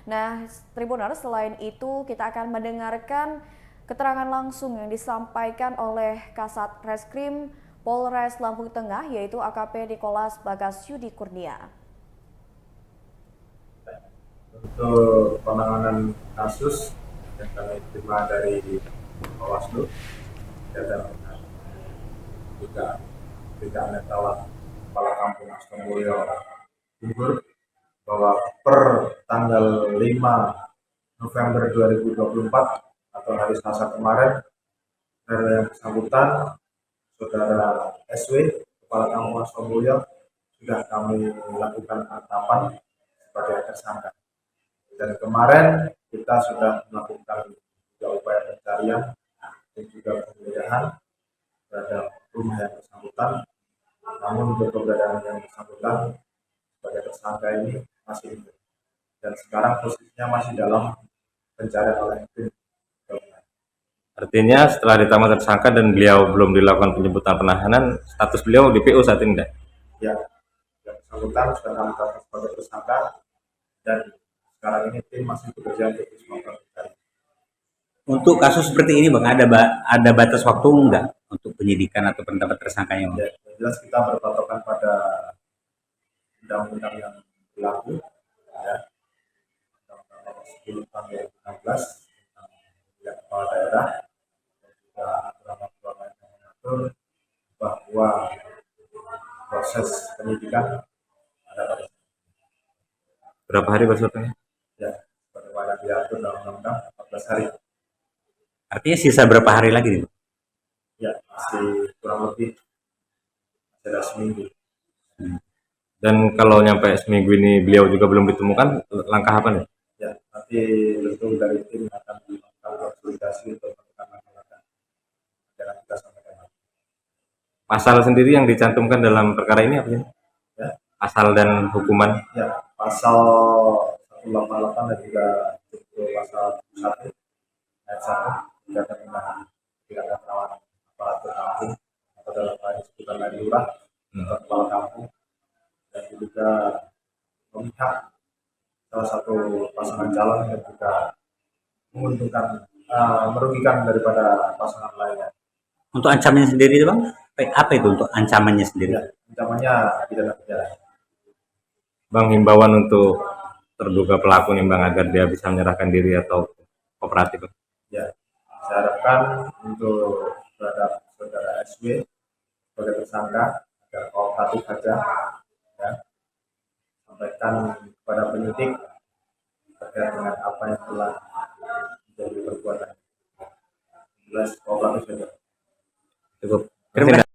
Nah, Tribuners, selain itu kita akan mendengarkan keterangan langsung yang disampaikan oleh Kasat Reskrim Polres Lampung Tengah, yaitu AKP Nikolas Bagasyudi Kurnia. Untuk penanganan kasus yang kami terima dari Bawaslu dan juga tidak netral Kepala Kampung Astomulyo Timur bahwa per tanggal 5 November 2024 atau hari Selasa kemarin, dari yang bersangkutan Saudara SW Kepala Kampung Astomulyo sudah kami lakukan penetapan sebagai tersangka. Dan kemarin kita sudah melakukan juga upaya pencarian dan juga penggeledahan terhadap rumah yang bersangkutan. Namun untuk keberadaan yang bersangkutan sebagai tersangka ini masih hidup. Dan sekarang posisinya masih dalam pencarian oleh tim. Artinya setelah ditangkap tersangka dan beliau belum dilakukan penjemputan penahanan, status beliau DPO saat ini enggak? Ya, yang bersangkutan sudah kami tetapkan sebagai tersangka dan sekarang ini tim masih bekerja untuk melakukan pencarian. Untuk kasus seperti ini Bang, ada batas waktu enggak untuk penyidikan atau penetapan tersangkanya Bang? Ya, yang jelas kita berpatokan pada undang-undang yang berlaku, ya, Undang-Undang Nomor 10 Tahun 2016 tentang pemilihan kepala daerah dan juga aturan-aturan lain yang mengatur bahwa proses penyidikan ada batas. Berapa hari bersuratnya? Ya, bagaimana diatur dalam undang-undang 14 hari. Artinya sisa berapa hari lagi nih Bang? Ya, masih kurang lebih masih ada seminggu. Dan kalau nyampe seminggu ini beliau juga belum ditemukan, langkah apa nih? Ya, nanti tentu dari tim akan dilakukan konsolidasi untuk melakukan langkah-langkah yang kita sampaikan. Pasal sendiri yang dicantumkan dalam perkara ini apa sih? Ya, Pasal dan hukuman? ya, pasal 188 dan juga pasal 1 ayat 1 tindakan tentang tindakan perawanan aparatur kampung atau dalam hal disebutkan dari lurah atau kepala kampung, dan juga memihak salah satu pasangan calon yang juga menguntungkan merugikan daripada pasangan lainnya. Untuk ancamannya sendiri Bang, apa itu untuk ancamannya sendiri? Ya, ancamannya pidana penjara. Bang, himbauan untuk terduga pelaku nih Bang, agar dia bisa menyerahkan diri atau kooperatif. Ya, saya harapkan untuk terhadap saudara SW sebagai tersangka agar kooperatif saja, ya, sampaikan kepada penyidik terkait dengan apa yang telah menjadi perbuatan. Jelas kooperatif saja. Cukup. Terima kasih.